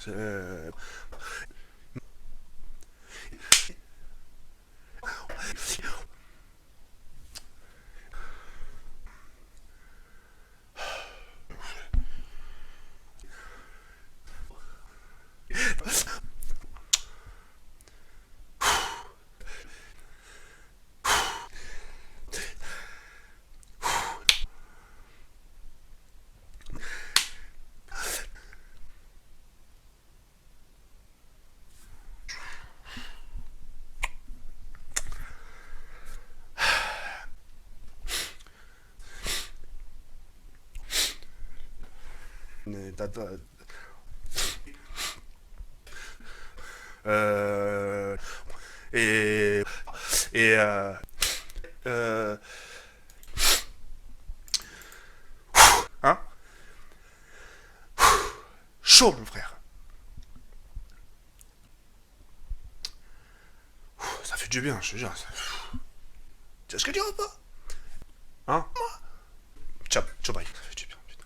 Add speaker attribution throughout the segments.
Speaker 1: C'est- t'as- t'as- Euh, et et euh, hein? Chaud, mon frère. Ça fait du bien, je te jure. Tu sais ce que je dirais pas? Hein? Ciao, ciao, bye. Ça fait du bien, putain.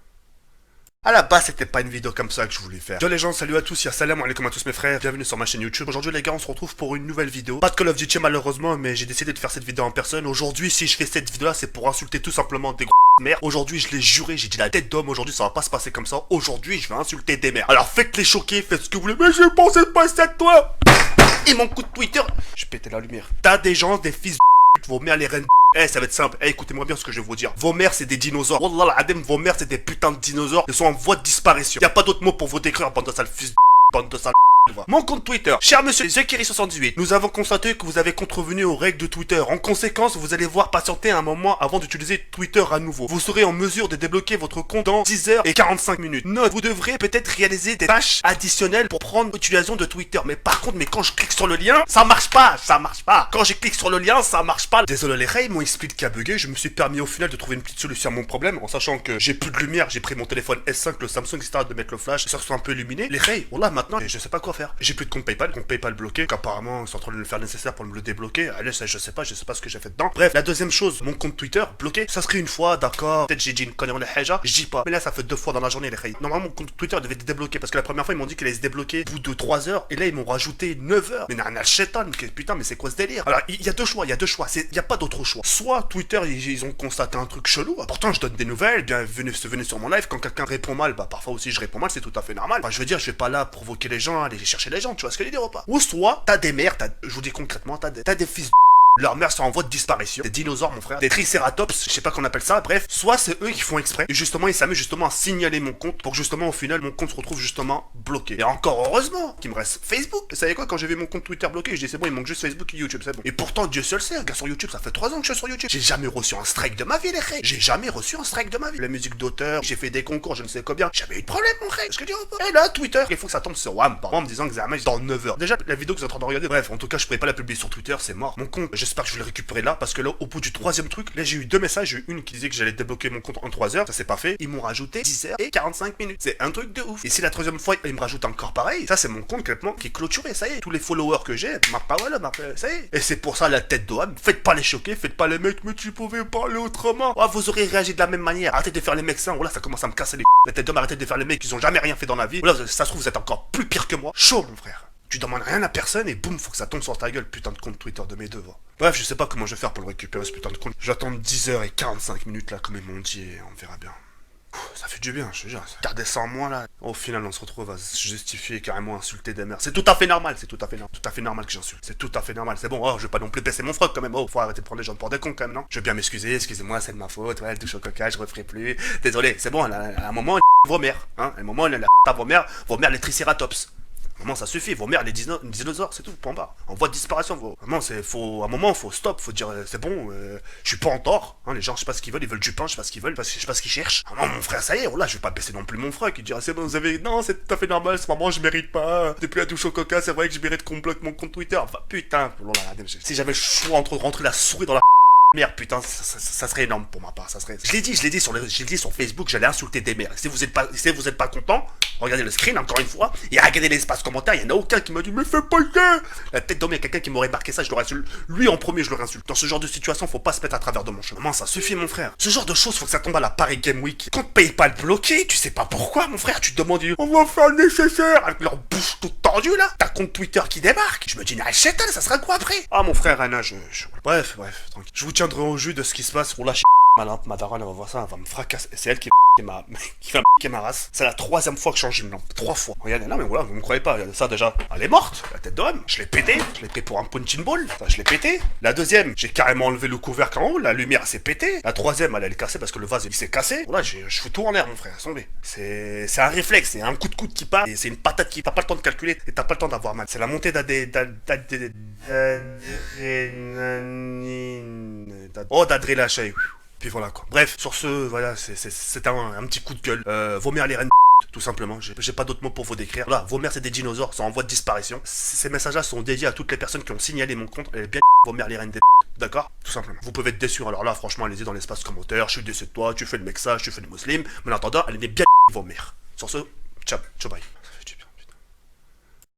Speaker 1: À la base, c'était pas une vidéo comme ça que je voulais faire. Yo les gens, salut à tous, ya salam alaikum à tous mes frères, bienvenue sur ma chaîne YouTube. Aujourd'hui les gars, on se retrouve pour une nouvelle vidéo. Pas de Call of Duty malheureusement, mais j'ai décidé de faire cette vidéo en personne. Aujourd'hui, si je fais cette vidéo là, c'est pour insulter tout simplement des gros mères. Aujourd'hui, je l'ai juré, j'ai dit la tête d'homme, aujourd'hui ça va pas se passer comme ça. Aujourd'hui, je vais insulter des mères. Alors faites les choquer, faites ce que vous voulez, mais j'ai pensé de passer à toi. Et mon coup de Twitter, je pétais la lumière. T'as des gens, des fils de vos mères les reines. Eh, ça va être simple. Eh, écoutez-moi bien ce que je vais vous dire. Vos mères, c'est des dinosaures. Wallah l'adem, vos mères, c'est des putains de dinosaures. Ils sont en voie de disparition. Y a pas d'autre mot pour vous décrire, bande de sale fils de bande de sale. Mon compte Twitter, cher monsieur Zekiri78, nous avons constaté que vous avez contrevenu aux règles de Twitter. En conséquence, vous allez voir patienter un moment avant d'utiliser Twitter à nouveau. Vous serez en mesure de débloquer votre compte dans 10 heures et 45 minutes. Note, vous devrez peut-être réaliser des tâches additionnelles pour prendre l'utilisation de Twitter. Mais par contre, quand je clique sur le lien, ça marche pas, ça marche pas. Quand je clique sur le lien, ça marche pas. Désolé les rails, mon split qui a bugué, je me suis permis au final de trouver une petite solution à mon problème, en sachant que j'ai plus de lumière, j'ai pris mon téléphone S5, le Samsung, etc. de mettre le flash, ça se soit un peu illuminé. Les rails, voilà, maintenant, je sais pas quoi faire. J'ai plus de compte PayPal bloqué, qu'apparemment ils sont en train de le faire nécessaire pour me le débloquer. Allez, ça, je sais pas ce que j'ai fait dedans. Bref, la deuxième chose, mon compte Twitter bloqué, ça serait une fois, d'accord. Peut-être j'ai dit une connerie de haja, je dis pas. Mais là, ça fait 2 fois dans la journée les rails. Normalement, mon compte Twitter devait être débloqué parce que la première fois ils m'ont dit qu'il allait se débloquer au bout de 3 heures et là ils m'ont rajouté 9 heures. Mais n'a chétan, putain, mais c'est quoi ce délire? Alors, il y a deux choix, il y a pas d'autre choix. Soit Twitter, ils ont constaté un truc chelou. Pourtant, je donne des nouvelles, bien venez sur mon live. Quand quelqu'un répond mal, bah parfois aussi je réponds mal, c'est tout à fait normal. Enfin, je veux dire, je vais pas là provoquer les gens, aller chercher les gens, tu vois ce que je veux dire ou pas? Ou soit t'as des mères, je vous dis concrètement, t'as des fils de leurs mères sont en voie de disparition. Des dinosaures, mon frère. Des tricératops, je sais pas qu'on appelle ça. Bref, soit c'est eux qui font exprès. Et justement, ils s'amusent justement à signaler mon compte pour que justement, au final, mon compte se retrouve justement bloqué. Et encore heureusement qu'il me reste Facebook. Vous savez quoi, quand j'ai vu mon compte Twitter bloqué, je dis c'est bon, il manque juste Facebook et YouTube, c'est bon. Et pourtant, Dieu seul sait, regarde sur YouTube, ça fait 3 ans que je suis sur YouTube. J'ai jamais reçu un strike de ma vie, les frères. J'ai jamais reçu un strike de ma vie. La musique d'auteur, j'ai fait des concours, je ne sais combien. Jamais eu de problème, mon frère. Ce que tu dis pas. Et là, Twitter, il faut que ça tombe sur WAM, par exemple, en me disant que Zama dans 9 heures. Déjà, la vidéo que vous êtes en train de regarder, bref, en tout cas, je pourrais pas la publier sur Twitter, c'est mort. Mon compte, j'espère que je vais le récupérer là, parce que là, au bout du 3e truc, là, j'ai eu 2 messages. J'ai eu une qui disait que j'allais débloquer mon compte en 3 heures, ça c'est pas fait. Ils m'ont rajouté 10 heures et 45 minutes. C'est un truc de ouf. Et si la 3e fois, ils me rajoutent encore pareil, ça c'est mon compte complètement qui est clôturé, ça y est. Tous les followers que j'ai, ma parole, ça y est. Et c'est pour ça la tête d'Oham, faites pas les choquer, faites pas les mecs, mais tu pouvais parler autrement. Ah, vous aurez réagi de la même manière. Arrêtez de faire les mecs sains, voilà, ça commence à me casser les la tête d'homme, arrêtez de faire les mecs qui ont jamais rien fait dans la vie. Voilà, ça se trouve, vous êtes encore plus pire que moi. Chaud, mon frère. Tu demandes rien à personne et boum, faut que ça tombe sur ta gueule, putain de compte Twitter de mes devoirs. Bref, je sais pas comment je vais faire pour le récupérer ce putain de compte. J'attends 10 heures et 45 minutes là, comme ils m'ont dit, et on verra bien. Ça fait du bien, je te jure. Gardez ça en moi là. Au final, on se retrouve à se justifier, carrément insulter des mères. C'est tout à fait normal, c'est tout à fait normal. Tout à fait normal que j'insulte. C'est tout à fait normal. C'est bon, oh, je vais pas non plus baisser mon froc quand même. Oh, faut arrêter de prendre les gens pour des cons quand même, non? Je veux bien m'excuser, excusez-moi, c'est de ma faute. Ouais, touche au coca, je referai plus. Désolé, c'est bon, à un moment, vos mères. Hein, à un moment, à vos mères les tricératops. Vraiment, ça suffit, vos mères, les dinosaures, c'est tout, point barre. En voie de disparition, vos. Vraiment, à un moment, faut stop, faut dire, c'est bon, je suis pas en tort, hein, les gens, je sais pas ce qu'ils veulent, ils veulent du pain, je sais pas ce qu'ils veulent, je sais pas ce qu'ils cherchent. Ah non, mon frère, ça y est, oh là, je vais pas baisser non plus mon frère, qui dira, c'est bon, vous avez, non, c'est tout à fait normal, ce moment, je mérite pas, depuis la touche au coca, c'est vrai que je mérite qu'on bloque mon compte Twitter, enfin, putain, si j'avais le choix entre rentrer la souris dans la Merde, putain, ça serait énorme pour ma part, ça serait... Je l'ai dit sur Facebook, j'allais insulter des mères. Si vous êtes pas content, regardez le screen encore une fois, et regardez l'espace commentaire, il y en a aucun qui m'a dit, mais fais pas ça. La tête d'homme, il y a quelqu'un qui m'aurait marqué ça, je l'aurais insulté. Lui en premier, je l'aurais insulté. Dans ce genre de situation, faut pas se mettre à travers de mon chemin. Ça suffit, mon frère. Ce genre de choses, faut que ça tombe à la Paris Game Week. Quand PayPal bloqué, tu sais pas pourquoi, mon frère, tu te demandes, on va faire le nécessaire, avec leur bouche toute tordue là. T'as compte Twitter qui débarque. Je me dis, achète, ça sera quoi après? Ah, mon frère, Anna, Bref, tranquille. Je vous tiendrai au jus de ce qui se passe pour lâcher ma daronne, elle va voir ça, elle va me fracasser. C'est elle qui va ma race. C'est la 3e fois que je change une lampe. 3 fois. Regardez, non mais voilà, vous me croyez pas. Regardez ça déjà. Elle est morte, la tête d'homme. Je l'ai pété. Je l'ai pété pour un punching ball. Ça, je l'ai pété. La 2e, j'ai carrément enlevé le couvercle en haut. La lumière s'est pétée. La 3e, elle est cassée parce que le vase il s'est cassé. Voilà, je fous tout en l'air, mon frère. Tombé. C'est un réflexe. C'est un coup de coude qui part. Et c'est une patate qui. T'as pas le temps de calculer. Et t'as pas le temps d'avoir mal. C'est la montée d'adrénaline. Oh, d'adrénaline. Puis voilà quoi. Bref, sur ce, voilà, c'est un petit coup de gueule. Vomir les reines, tout simplement. J'ai pas d'autres mots pour vous décrire. Voilà, vomir c'est des dinosaures, c'est en voie de disparition. Ces messages-là sont dédiés à toutes les personnes qui ont signalé mon compte. Et bien vomir les reines des d'accord? Tout simplement. Vous pouvez être déçus. Alors là, franchement, allez-y dans l'espace commentaire. Je suis déçu de toi, tu fais le mec ça, tu fais le musulman. Mais en attendant, allez bien vomir. Sur ce, ciao, bye.